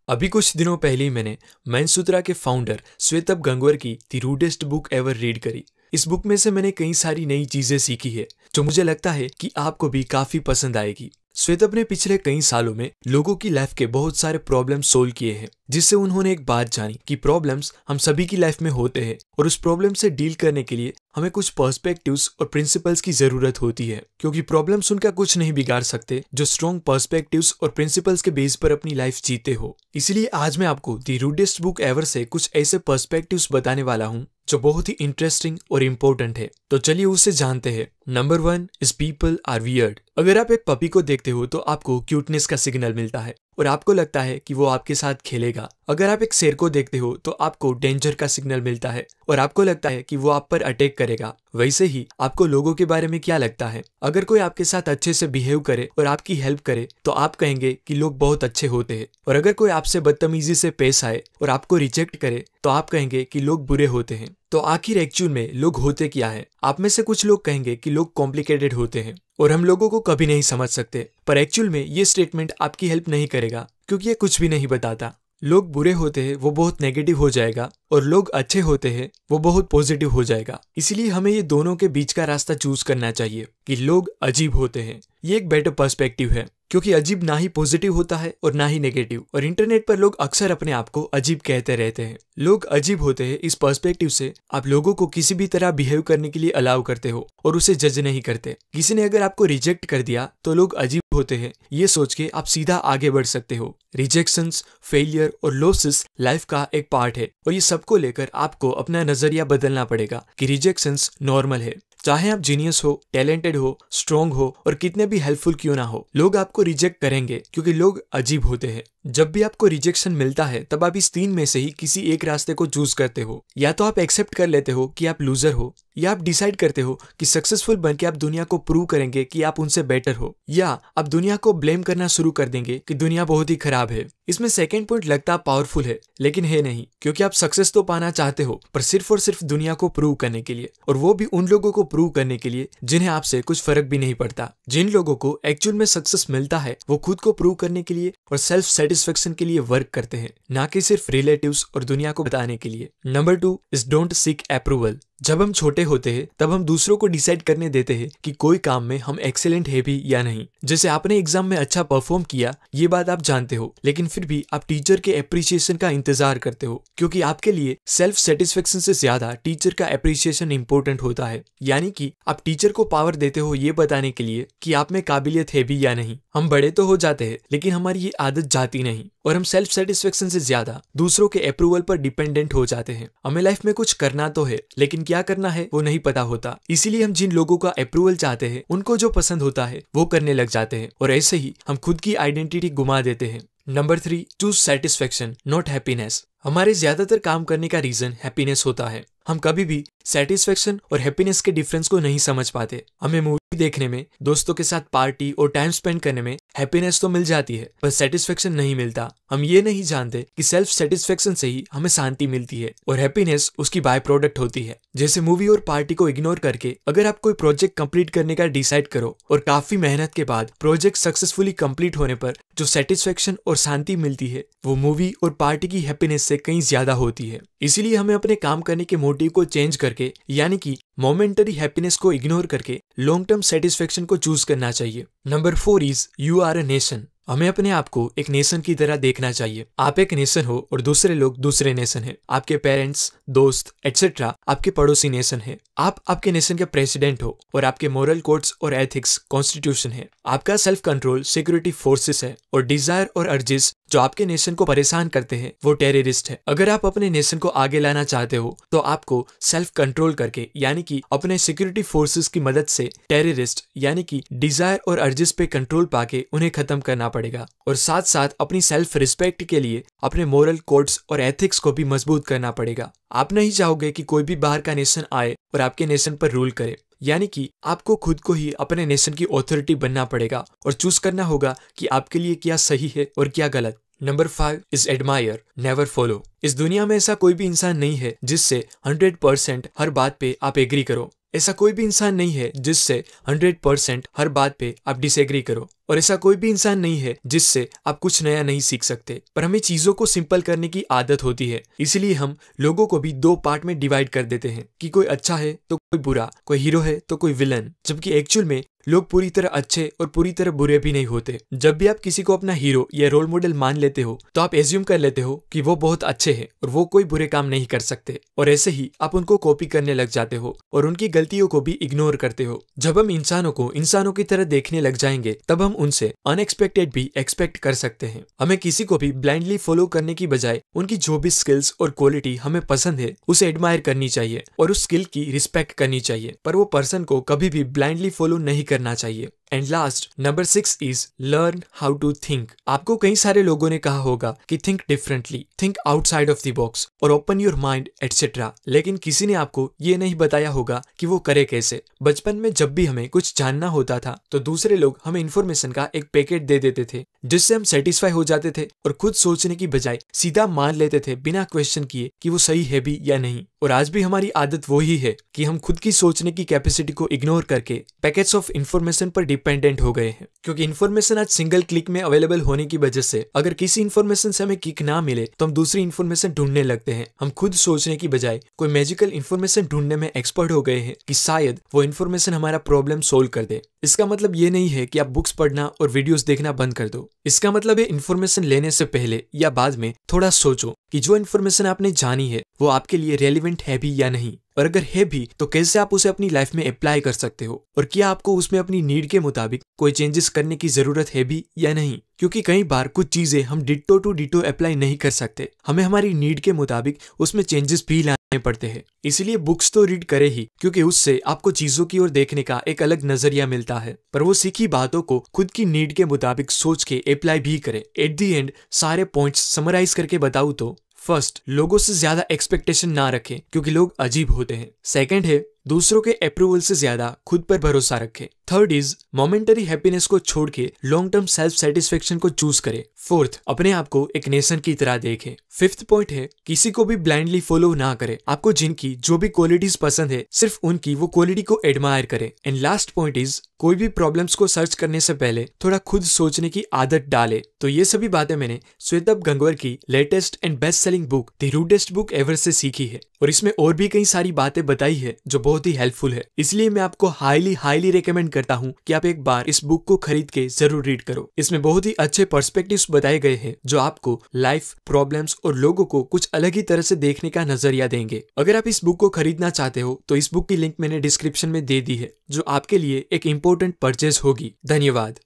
अभी कुछ दिनों पहले ही मैंने मैनसूत्रा के फाउंडर श्वेतब गंगवार की the rudest book ever read करी। इस बुक में से मैंने कई सारी नई चीजें सीखी है जो मुझे लगता है कि आपको भी काफी पसंद आएगी। श्वेतब ने पिछले कई सालों में लोगों की लाइफ के बहुत सारे प्रॉब्लम सोल्व किए हैं, जिससे उन्होंने एक बात जानी कि प्रॉब्लम्स हम सभी की लाइफ में होते हैं और उस प्रॉब्लम से डील करने के लिए हमें कुछ पर्सपेक्टिव्स और प्रिंसिपल्स की जरूरत होती है, क्योंकि प्रॉब्लम्स उनका कुछ नहीं बिगाड़ सकते जो स्ट्रॉन्ग पर्सपेक्टिव्स और प्रिंसिपल्स के बेस पर अपनी लाइफ जीते हो। इसीलिए आज मैं आपको द रूडेस्ट बुक एवर से कुछ ऐसे पर्सपेक्टिव्स बताने वाला हूँ जो बहुत ही इंटरेस्टिंग और इम्पोर्टेंट है। तो चलिए उसे जानते हैं। Number 1 is people are weird. अगर आप एक पपी को देखते हो तो आपको क्यूटनेस का सिग्नल मिलता है और आपको लगता है कि वो आपके साथ खेलेगा। अगर आप एक शेर को देखते हो तो आपको डेंजर का सिग्नल मिलता है और आपको लगता है कि वो आप पर अटैक करेगा। वैसे ही आपको लोगों के बारे में क्या लगता है? अगर कोई आपके साथ अच्छे से बिहेव करे और आपकी हेल्प करे तो आप कहेंगे कि लोग बहुत अच्छे होते हैं, और अगर कोई आपसे बदतमीजी से पेश आए और आपको रिजेक्ट करे तो आप कहेंगे कि लोग बुरे होते हैं। तो आखिर एक्चुअल में लोग होते क्या है? आप में से कुछ लोग कहेंगे कि लोग कॉम्प्लिकेटेड होते हैं और हम लोगों को कभी नहीं समझ सकते, पर एक्चुअल में ये स्टेटमेंट आपकी हेल्प नहीं करेगा, क्योंकि ये कुछ भी नहीं बताता। लोग बुरे होते हैं वो बहुत नेगेटिव हो जाएगा और लोग अच्छे होते हैं वो बहुत पॉजिटिव हो जाएगा। इसीलिए हमें ये दोनों के बीच का रास्ता चूज करना चाहिए कि लोग अजीब होते हैं। ये एक बेटर पर्सपेक्टिव है, क्योंकि अजीब ना ही पॉजिटिव होता है और ना ही नेगेटिव, और इंटरनेट पर लोग अक्सर अपने आप को अजीब कहते रहते हैं। लोग अजीब होते हैं इस पर्सपेक्टिव से आप लोगों को किसी भी तरह बिहेव करने के लिए अलाउ करते हो और उसे जज नहीं करते। किसी ने अगर आपको रिजेक्ट कर दिया तो लोग अजीब होते हैं ये सोच के आप सीधा आगे बढ़ सकते हो। रिजेक्शंस, फेलियर और लॉसेस लाइफ का एक पार्ट है और ये सबको लेकर आपको अपना नजरिया बदलना पड़ेगा कि रिजेक्शंस नॉर्मल है। चाहे आप जीनियस हो, टैलेंटेड हो, स्ट्रॉन्ग हो और कितने भी हेल्पफुल क्यों ना हो, लोग आपको रिजेक्ट करेंगे क्योंकि लोग अजीब होते हैं। जब भी आपको रिजेक्शन मिलता है तब आप इस 3 में से ही किसी एक रास्ते को चूज करते हो। या तो आप एक्सेप्ट कर लेते हो कि आप लूजर हो, या आप डिसाइड करते हो कि सक्सेसफुल बनके आप दुनिया को प्रूव करेंगे कि आप उनसे बेटर हो, या आप दुनिया को ब्लेम करना शुरू कर देंगे कि दुनिया बहुत ही खराब है। इसमें सेकंड पॉइंट लगता पावरफुल है, लेकिन है नहीं, क्योंकि आप सक्सेस तो पाना चाहते हो पर सिर्फ और सिर्फ दुनिया को प्रूव करने के लिए, और वो भी उन लोगों को प्रूव करने के लिए जिन्हें आपसे कुछ फर्क भी नहीं पड़ता। जिन लोगों को एक्चुअल में सक्सेस मिलता है वो खुद को प्रूव करने के लिए और सेल्फ सेटिस्फेक्शन के लिए वर्क करते हैं, ना कि सिर्फ रिलेटिव्स और दुनिया को बताने के लिए। Number 2 is don't seek approval. जब हम छोटे होते हैं तब हम दूसरों को डिसाइड करने देते हैं कि कोई काम में हम एक्सीलेंट है भी या नहीं। जैसे आपने एग्जाम में अच्छा परफॉर्म किया ये बात आप जानते हो, लेकिन फिर भी आप टीचर के अप्रिसिएशन का इंतजार करते हो, क्योंकि आपके लिए सेल्फ सेटिस्फेक्शन से ज्यादा टीचर का अप्रिसिएशन इंपॉर्टेंट होता है। यानी कि आप टीचर को पावर देते हो ये बताने के लिए कि आप में काबिलियत है भी या नहीं। हम बड़े तो हो जाते हैं लेकिन हमारी ये आदत जाती नहीं और हम सेल्फ सेटिस्फेक्शन से ज्यादा दूसरों के अप्रूवल पर डिपेंडेंट हो जाते हैं। हमें लाइफ में कुछ करना तो है लेकिन क्या करना है वो नहीं पता होता, इसीलिए हम जिन लोगों का अप्रूवल चाहते हैं उनको जो पसंद होता है वो करने लग जाते हैं और ऐसे ही हम खुद की आइडेंटिटी गुमा देते हैं। Number 3 choose satisfaction not happiness. हमारे ज्यादातर काम करने का रीजन हैप्पीनेस होता है। हम कभी भी सेटिस्फेक्शन और हैप्पीनेस के डिफरेंस को नहीं समझ पाते। हमें मूवी देखने में, दोस्तों के साथ पार्टी और टाइम स्पेंड करने में हैप्पीनेस तो मिल जाती है पर सेटिस्फेक्शन नहीं मिलता। हम ये नहीं जानते कि सेल्फ सेटिस्फेक्शन से ही हमें शांति मिलती है और हैप्पीनेस उसकी बाय प्रोडक्ट होती है। जैसे मूवी और पार्टी को इग्नोर करके अगर आप कोई प्रोजेक्ट कंप्लीट करने का डिसाइड करो और काफी मेहनत के बाद प्रोजेक्ट सक्सेसफुली कंप्लीट होने पर जो सेटिस्फेक्शन और शांति मिलती है वो मूवी और पार्टी की हैप्पीनेस से कहीं ज्यादा होती है। इसीलिए हमें अपने काम करने के मोटिव को चेंज करके, यानी कि मोमेंटरी हैप्पीनेस को इग्नोर करके लॉन्ग टर्म सेटिस्फेक्शन को चूज करना चाहिए। Number 4 is you are a nation. हमें अपने आप को एक नेशन की तरह देखना चाहिए। आप एक नेशन हो और दूसरे लोग दूसरे नेशन है। आपके पेरेंट्स, दोस्त एटसेट्रा आपके पड़ोसी नेशन है। आप आपके नेशन के प्रेसिडेंट हो और आपके मोरल कोड्स और एथिक्स कॉन्स्टिट्यूशन है। आपका सेल्फ कंट्रोल सिक्योरिटी फोर्सेस है और डिजायर और अर्जेस जो आपके नेशन को परेशान करते हैं वो टेररिस्ट है। अगर आप अपने नेशन को आगे लाना चाहते हो तो आपको सेल्फ कंट्रोल करके, यानी कि अपने सिक्योरिटी फोर्सेस की मदद से टेररिस्ट यानी कि डिजायर और अर्जेस पे कंट्रोल पाके उन्हें खत्म करना पड़ेगा, और साथ साथ अपनी सेल्फ रिस्पेक्ट के लिए अपने मोरल कोड्स और एथिक्स को भी मजबूत करना पड़ेगा। आप नहीं चाहोगे कि कोई भी बाहर का नेशन आए और आपके नेशन पर रूल करे, यानी कि आपको खुद को ही अपने नेशन की ऑथोरिटी बनना पड़ेगा और चूज करना होगा कि आपके लिए क्या सही है और क्या गलत। Number 5 is admire never follow. इस दुनिया में ऐसा कोई भी इंसान नहीं है जिससे 100% हर बात पे आप एग्री करो। ऐसा कोई भी इंसान नहीं है जिससे 100% हर बात पे आप डिसएग्री करो। और ऐसा कोई भी इंसान नहीं है जिससे आप कुछ नया नहीं सीख सकते, पर हमें चीजों को सिंपल करने की आदत होती है। इसलिए हम लोगों को भी दो पार्ट में डिवाइड कर देते हैं कि कोई अच्छा है तो कोई बुरा, कोई हीरो है तो कोई विलन, जबकि एक्चुअल में लोग पूरी तरह अच्छे और पूरी तरह बुरे भी नहीं होते। जब भी आप किसी को अपना हीरो या रोल मॉडल मान लेते हो तो आप एज्यूम कर लेते हो कि वो बहुत अच्छे हैं और वो कोई बुरे काम नहीं कर सकते, और ऐसे ही आप उनको कॉपी करने लग जाते हो और उनकी गलतियों को भी इग्नोर करते हो। जब हम इंसानों को इंसानों की तरह देखने लग जाएंगे तब हम उनसे अनएक्सपेक्टेड भी एक्सपेक्ट कर सकते हैं। हमें किसी को भी ब्लाइंडली फॉलो करने की बजाय उनकी जो भी स्किल्स और क्वालिटी हमें पसंद है उसे एडमायर करनी चाहिए और उस स्किल की रिस्पेक्ट करनी चाहिए, पर वो पर्सन को कभी भी ब्लाइंडली फॉलो नहीं करना चाहिए। And last, number 6 is learn how to think. आपको कई सारे लोगों ने कहा होगा कि think differently, think outside of the box और ओपन योर माइंड एटसेट्रा, लेकिन किसी ने आपको ये नहीं बताया होगा कि वो करे कैसे। बचपन में जब भी हमें कुछ जानना होता था तो दूसरे लोग हमें इन्फॉर्मेशन का एक पैकेट दे देते थे जिससे हम सेटिस्फाई हो जाते थे और खुद सोचने की बजाय सीधा मान लेते थे बिना क्वेश्चन किए कि वो सही है भी या नहीं। और आज भी हमारी आदत वही है कि हम खुद की सोचने की कैपेसिटी को इग्नोर करके पैकेट्स ऑफ इन्फॉर्मेशन पर डिपेंडेंट हो गए हैं, क्योंकि इन्फॉर्मेशन आज सिंगल क्लिक में अवेलेबल होने की वजह से अगर किसी इन्फॉर्मेशन से हमें किक ना मिले तो हम दूसरी इन्फॉर्मेशन ढूंढने लगते हैं। हम खुद सोचने की बजाय कोई मैजिकल इन्फॉर्मेशन ढूंढने में एक्सपर्ट हो गए हैं कि शायद वो इन्फॉर्मेशन हमारा प्रॉब्लम सोल्व कर दे। इसका मतलब ये नहीं है कि आप बुक्स पढ़ना और वीडियोस देखना बंद कर दो। इसका मतलब है इन्फॉर्मेशन लेने से पहले या बाद में थोड़ा सोचो कि जो इन्फॉर्मेशन आपने जानी है वो आपके लिए रेलिवेंट है भी या नहीं, और अगर है भी तो कैसे आप उसे अपनी लाइफ में अप्लाई कर सकते हो, और क्या आपको उसमें अपनी नीड के मुताबिक कोई चेंजेस करने की जरूरत है भी या नहीं। क्योंकि कई बार कुछ चीजें हम डिट्टो टू डिट्टो अप्लाई नहीं कर सकते, हमें हमारी नीड के मुताबिक उसमें चेंजेस भी लाने पड़ते हैं। इसलिए बुक्स तो रीड करे ही, क्योंकि उससे आपको चीजों की ओर देखने का एक अलग नजरिया मिलता है, पर वो सीखी बातों को खुद की नीड के मुताबिक सोच के अप्लाई भी करे। एट दी एंड सारे पॉइंट्स समराइज करके बताऊं तो फर्स्ट, लोगों से ज्यादा एक्सपेक्टेशन ना रखें क्योंकि लोग अजीब होते हैं। सेकंड है, दूसरों के अप्रूवल से ज्यादा खुद पर भरोसा रखें। थर्ड इज, मोमेंटरी हैप्पीनेस को छोड़ के लॉन्ग टर्म सेल्फ सेटिस्फेक्शन को चूज करें। फोर्थ, अपने आप को एक नेशन की तरह देखें। फिफ्थ पॉइंट है, किसी को भी ब्लाइंडली फॉलो ना करें। आपको जिनकी जो भी क्वालिटीज पसंद है सिर्फ उनकी वो क्वालिटी को एडमायर करें। एंड लास्ट पॉइंट इज, कोई भी प्रॉब्लम्स को सर्च करने से पहले थोड़ा खुद सोचने की आदत डाले। तो ये सभी बातें मैंने श्वेतब गंगवार की latest and best selling book the rudest book ever से सीखी है, और इसमें और भी कई सारी बातें बताई है जो बहुत ही हेल्पफुल है। इसलिए मैं आपको हाईली रेकमेंड करता हूँ कि आप एक बार इस बुक को खरीद के जरूर रीड करो। इसमें बहुत ही अच्छे पर्सपेक्टिव्स बताए गए हैं जो आपको लाइफ, प्रॉब्लम्स और लोगों को कुछ अलग ही तरह से देखने का नजरिया देंगे। अगर आप इस बुक को खरीदना चाहते हो तो इस बुक की लिंक मैंने डिस्क्रिप्शन में दे दी है, जो आपके लिए एक इंपॉर्टेंट परचेज होगी। धन्यवाद।